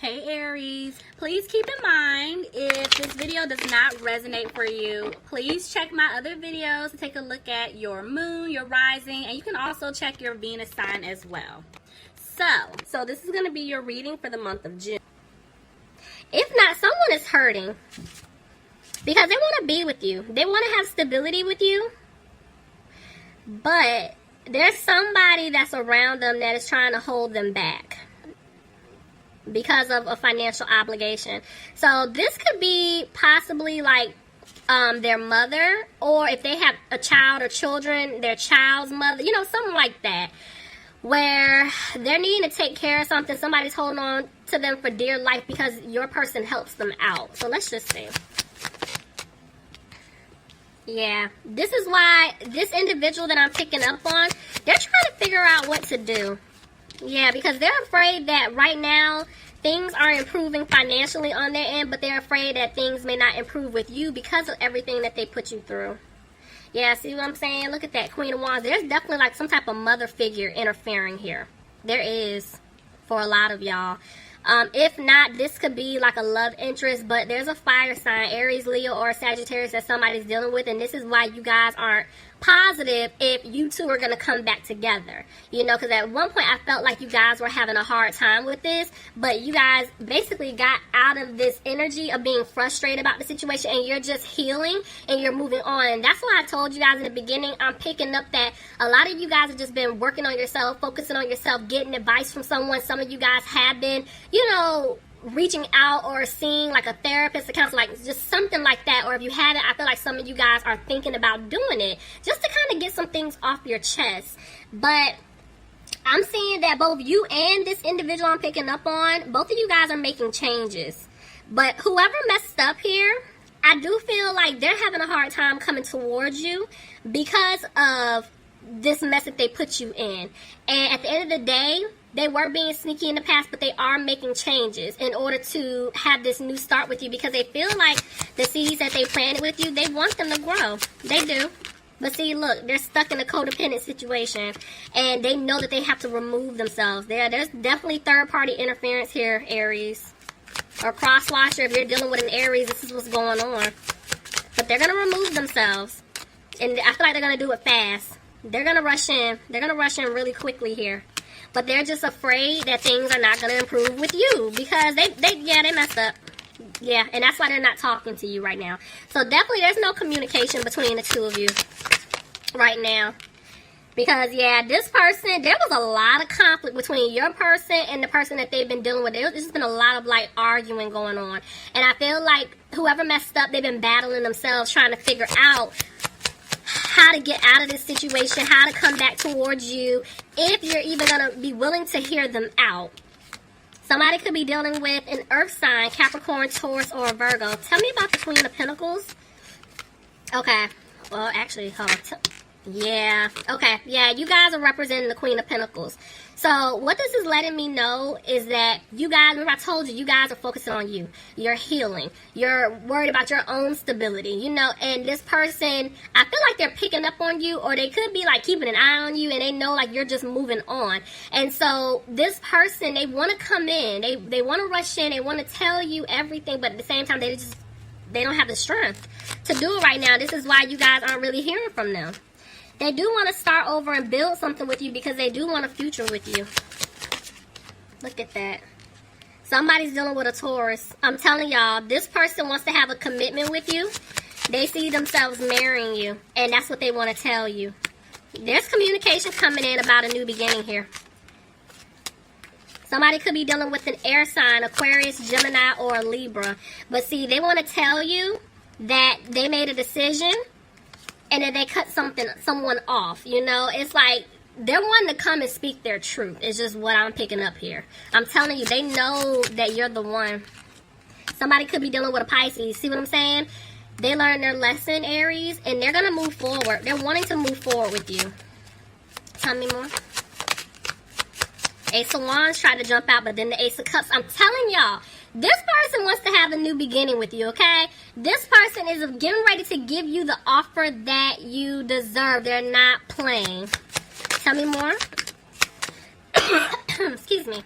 Hey Aries, please keep in mind if this video does not resonate for you, please check my other videos to take a look at your moon, your rising, and you can also check your Venus sign as well. So this is going to be your reading for the month of June. If not, someone is hurting because they want to be with you. They want to have stability with you, but there's somebody that's around them that is trying to hold them back because of a financial obligation. So this could be possibly like their mother, or if they have a child or children, their child's mother, you know, something like that, where they're needing to take care of something. Somebody's holding on to them for dear life because your person helps them out. So let's just see. Yeah, this is why this individual that I'm picking up on, they're trying to figure out what to do. Yeah, because they're afraid that right now things are improving financially on their end, but they're afraid that things may not improve with you because of everything that they put you through. Yeah, see what I'm saying? Look at that, Queen of Wands. There's definitely like some type of mother figure interfering here. There is, for a lot of y'all. If not, this could be like a love interest, but there's a fire sign, Aries, Leo, or Sagittarius that somebody's dealing with, and this is why you guys aren't positive if you two are going to come back together. You know, because at one point I felt like you guys were having a hard time with this, but you guys basically got out of this energy of being frustrated about the situation, and you're just healing and you're moving on. And that's why I told you guys in the beginning, I'm picking up that a lot of you guys have just been working on yourself, focusing on yourself, getting advice from someone. Some of you guys have been, you know, reaching out or seeing like a therapist, a counselor, like just something like that. Or if you haven't, I feel like some of you guys are thinking about doing it just to kind of get some things off your chest. But I'm seeing that both you and this individual I'm picking up on, both of you guys are making changes. But whoever messed up here, I do feel like they're having a hard time coming towards you because of this mess that they put you in. And at the end of the day, they were being sneaky in the past, but they are making changes in order to have this new start with you because they feel like the seeds that they planted with you, they want them to grow. They do. But see, look, they're stuck in a codependent situation, and they know that they have to remove themselves. There's definitely third-party interference here, Aries. Or cross-watcher, if you're dealing with an Aries, this is what's going on. But they're going to remove themselves. And I feel like they're going to do it fast. They're going to rush in. They're going to rush in really quickly here. But they're just afraid that things are not going to improve with you because they messed up. Yeah, and that's why they're not talking to you right now. So definitely there's no communication between the two of you right now. Because, yeah, this person, there was a lot of conflict between your person and the person that they've been dealing with. There's just been a lot of, like, arguing going on. And I feel like whoever messed up, they've been battling themselves, trying to figure out how to get out of this situation, how to come back towards you, if you're even going to be willing to hear them out. Somebody could be dealing with an earth sign, Capricorn, Taurus, or Virgo. Tell me about the Queen of Pentacles. Okay. Well, actually, hold on. Yeah. Okay. Yeah, you guys are representing the Queen of Pentacles. So what this is letting me know is that you guys, remember I told you, you guys are focusing on you. You're healing. You're worried about your own stability, you know, and this person, I feel like they're picking up on you, or they could be like keeping an eye on you, and they know like you're just moving on. And so this person, they want to come in. They want to rush in. They want to tell you everything, but at the same time, they don't have the strength to do it right now. This is why you guys aren't really hearing from them. They do want to start over and build something with you because they do want a future with you. Look at that. Somebody's dealing with a Taurus. I'm telling y'all, this person wants to have a commitment with you. They see themselves marrying you, and that's what they want to tell you. There's communication coming in about a new beginning here. Somebody could be dealing with an air sign, Aquarius, Gemini, or Libra. But see, they want to tell you that they made a decision, and then they cut someone off, you know? It's like they're wanting to come and speak their truth. It's just what I'm picking up here. I'm telling you, they know that you're the one. Somebody could be dealing with a Pisces. See what I'm saying? They learned their lesson, Aries, and they're going to move forward. They're wanting to move forward with you. Tell me more. Ace of Wands tried to jump out, but then the Ace of Cups. I'm telling y'all, this person wants to have a new beginning with you, okay? This person is getting ready to give you the offer that you deserve. They're not playing. Tell me more. Excuse me.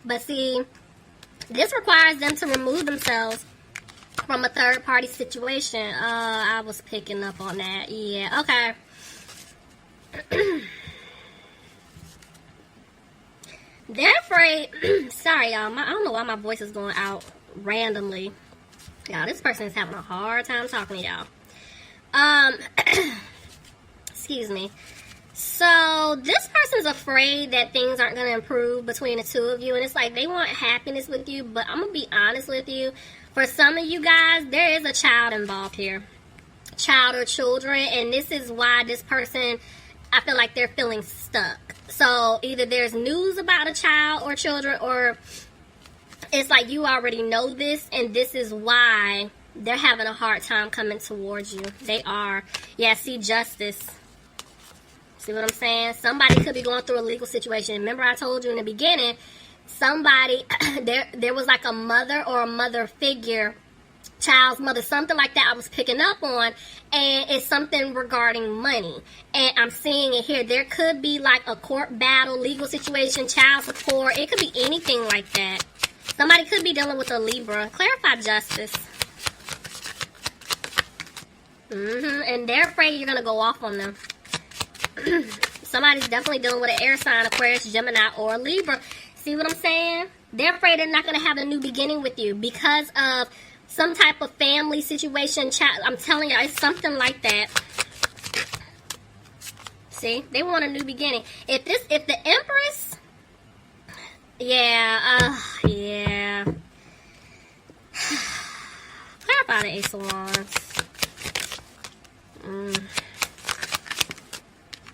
But see, This requires them to remove themselves from a third-party situation. I was picking up on that. Yeah, okay. They're afraid. Sorry, y'all. I don't know why my voice is going out randomly. Y'all, this person is having a hard time talking to y'all. Excuse me. So, this person's afraid that things aren't going to improve between the two of you. And it's like they want happiness with you. But I'm going to be honest with you. For some of you guys, there is a child involved here. Child or children. And this is why this person, I feel like they're feeling stuck. So, either there's news about a child or children, or it's like you already know this, and this is why they're having a hard time coming towards you. They are. Yeah, see, justice. See what I'm saying? Somebody could be going through a legal situation. Remember I told you in the beginning, somebody, there was like a mother or a mother figure, child's mother, something like that I was picking up on, and it's something regarding money. And I'm seeing it here. There could be like a court battle, legal situation, child support. It could be anything like that. Somebody could be dealing with a Libra. Clarify justice. And they're afraid you're going to go off on them. Somebody's definitely dealing with an air sign, Aquarius, Gemini, or Libra. See what I'm saying? They're afraid they're not going to have a new beginning with you because of some type of family situation. I'm telling you, it's something like that. See? They want a new beginning. If the Empress... Yeah. Clarify the Ace of Wands.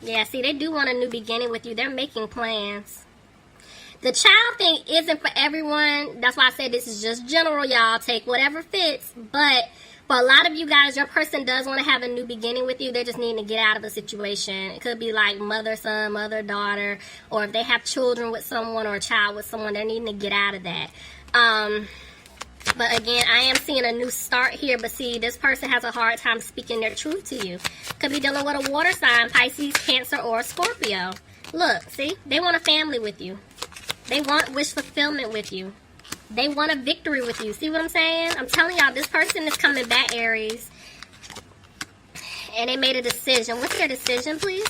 Yeah, see, they do want a new beginning with you. They're making plans. The child thing isn't for everyone. That's why I said this is just general, y'all. Take whatever fits. But for a lot of you guys, your person does want to have a new beginning with you. They're just needing to get out of a situation. It could be like mother, son, mother, daughter. Or if they have children with someone or a child with someone, they're needing to get out of that. But again, I am seeing a new start here. But see, this person has a hard time speaking their truth to you. Could be dealing with a water sign, Pisces, Cancer, or Scorpio. Look, see? They want a family with you. They want wish fulfillment with you. They want a victory with you. See what I'm saying? I'm telling y'all, this person is coming back, Aries. And they made a decision. What's their decision, please?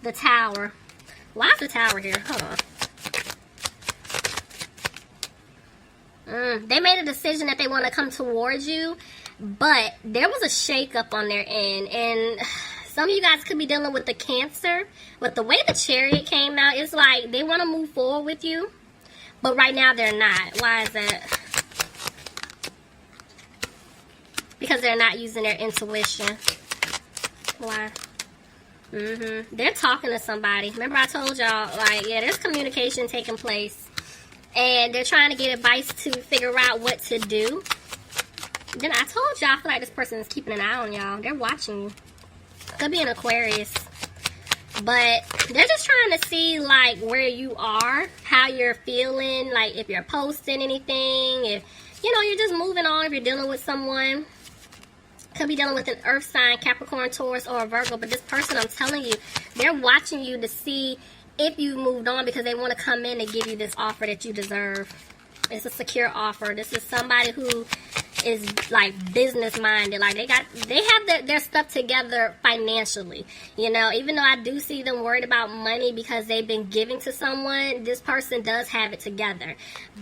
The Tower. Why is the Tower here? Hold on. They made a decision that they want to come towards you, but there was a shake-up on their end, and some of you guys could be dealing with the Cancer. But the way the Chariot came out, it's like they want to move forward with you, but right now they're not. Why is that? Because they're not using their intuition. Why? They're talking to somebody. Remember I told y'all, like, yeah, there's communication taking place. And they're trying to get advice to figure out what to do. Then I told y'all, I feel like this person is keeping an eye on y'all. They're watching you. Could be an Aquarius. But they're just trying to see, like, where you are. How you're feeling. Like, if you're posting anything. If, you know, you're just moving on. If you're dealing with someone. Could be dealing with an earth sign, Capricorn, Taurus, or a Virgo. But this person, I'm telling you, they're watching you to see if you've moved on, because they want to come in and give you this offer that you deserve. It's a secure offer. This is somebody who is like business minded. Like they have their stuff together financially. You know, even though I do see them worried about money because they've been giving to someone, this person does have it together.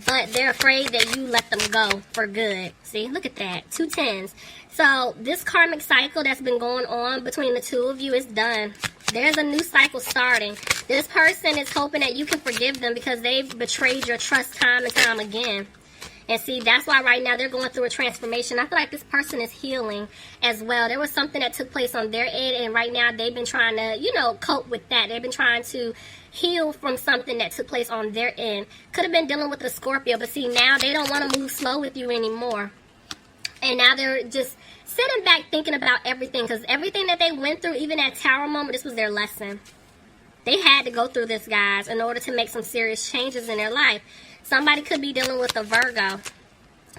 But they're afraid that you let them go for good. See, look at that. 2 10s. So this karmic cycle that's been going on between the two of you is done. There's a new cycle starting. This person is hoping that you can forgive them because they've betrayed your trust time and time again. And see, that's why right now they're going through a transformation. I feel like this person is healing as well. There was something that took place on their end, and right now they've been trying to, you know, cope with that. They've been trying to heal from something that took place on their end. Could have been dealing with a Scorpio, but see, now they don't want to move slow with you anymore. And now they're just sitting back thinking about everything, because everything that they went through, even that Tower moment, this was their lesson. They had to go through this, guys, in order to make some serious changes in their life. Somebody could be dealing with a Virgo.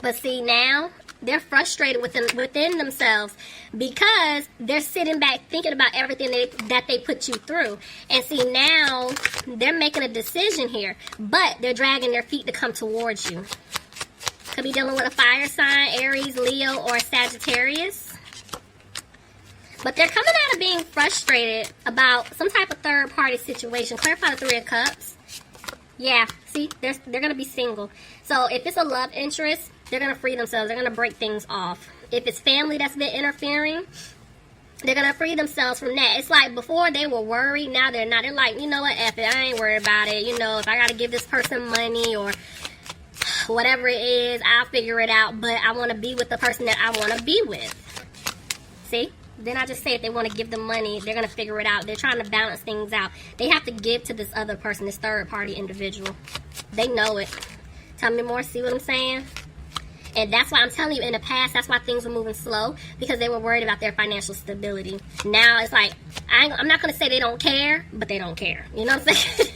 But see, now They're frustrated within themselves because they're sitting back thinking about everything that they put you through. And see, now they're making a decision here, but they're dragging their feet to come towards you. Could be dealing with a fire sign, Aries, Leo, or Sagittarius. But they're coming out of being frustrated about some type of third-party situation. Clarify the Three of Cups. Yeah, see, they're going to be single. So if it's a love interest, they're going to free themselves. They're going to break things off. If it's family that's been interfering, they're going to free themselves from that. It's like before they were worried, now they're not. They're like, you know what, F it, I ain't worried about it. You know, if I got to give this person money or whatever it is, I'll figure it out. But I want to be with the person that I want to be with. See? Then I just say if they want to give them money, they're going to figure it out. They're trying to balance things out. They have to give to this other person, this third-party individual. They know it. Tell me more, see what I'm saying? And that's why I'm telling you, in the past, that's why things were moving slow, because they were worried about their financial stability. Now it's like, I'm not going to say they don't care, but they don't care. You know what I'm saying?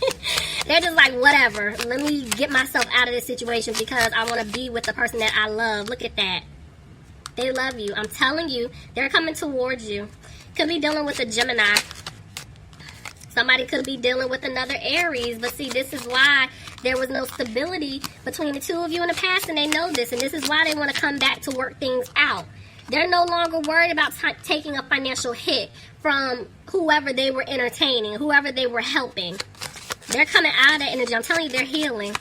They're just like, whatever. Let me get myself out of this situation because I want to be with the person that I love. Look at that. They love you. I'm telling you, they're coming towards you. Could be dealing with a Gemini. Somebody could be dealing with another Aries. But see, this is why there was no stability between the two of you in the past, and they know this. And this is why they want to come back to work things out. They're no longer worried about taking a financial hit from whoever they were entertaining, whoever they were helping. They're coming out of that energy. I'm telling you, they're healing.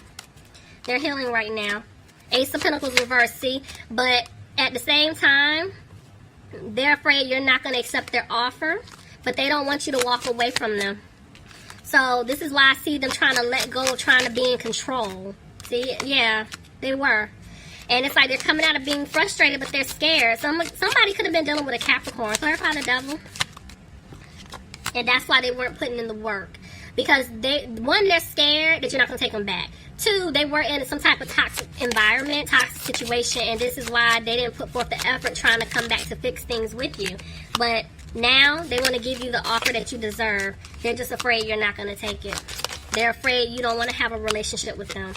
They're healing right now. Ace of Pentacles reverse, see? But at the same time, they're afraid you're not going to accept their offer, but they don't want you to walk away from them. So this is why I see them trying to let go, trying to be in control. See, yeah, they were. And it's like they're coming out of being frustrated, but they're scared. Somebody could have been dealing with a Capricorn. Clarify the Devil. And that's why they weren't putting in the work. Because they're scared that you're not going to take them back. Two, they were in some type of toxic environment, toxic situation, and this is why they didn't put forth the effort trying to come back to fix things with you. But now they want to give you the offer that you deserve. They're just afraid you're not going to take it. They're afraid you don't want to have a relationship with them.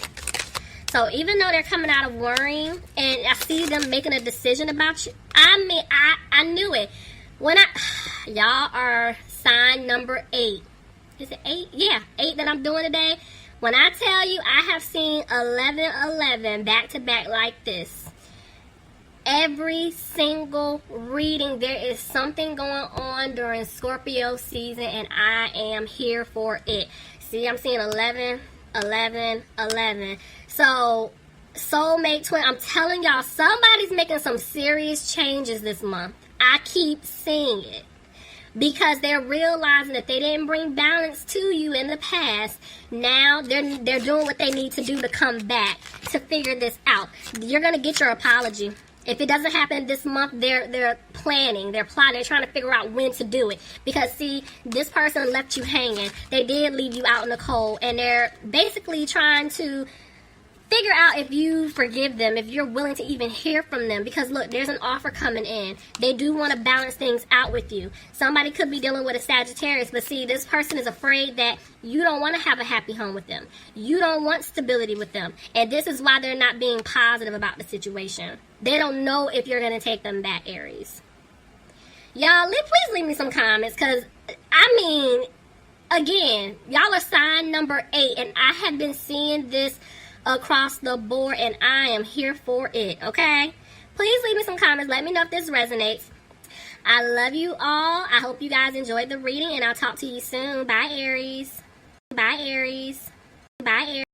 So even though they're coming out of worrying, and I see them making a decision about you, I knew it. Y'all are sign number 8. Is it 8? Yeah, 8 that I'm doing today. When I tell you I have seen 11 back to back like this, every single reading, there is something going on during Scorpio season, and I am here for it. See, I'm seeing 11. So, soulmate twin, I'm telling y'all, somebody's making some serious changes this month. I keep seeing it. Because they're realizing that they didn't bring balance to you in the past. Now they're doing what they need to do to come back to figure this out. You're going to get your apology. If it doesn't happen this month, they're planning, they're plotting, they're trying to figure out when to do it. Because see, this person left you hanging. They did leave you out in the cold, and they're basically trying to figure out if you forgive them, if you're willing to even hear from them. Because look, there's an offer coming in. They do want to balance things out with you. Somebody could be dealing with a Sagittarius, but see, this person is afraid that you don't want to have a happy home with them. You don't want stability with them. And this is why they're not being positive about the situation. They don't know if you're going to take them back, Aries. Y'all, please leave me some comments, because, again, y'all are sign number 8, and I have been seeing this across the board, and I am here for it, okay? Please leave me some comments. Let me know if this resonates. I love you all. I hope you guys enjoyed the reading, and I'll talk to you soon. Bye, Aries. Bye, Aries. Bye, Aries.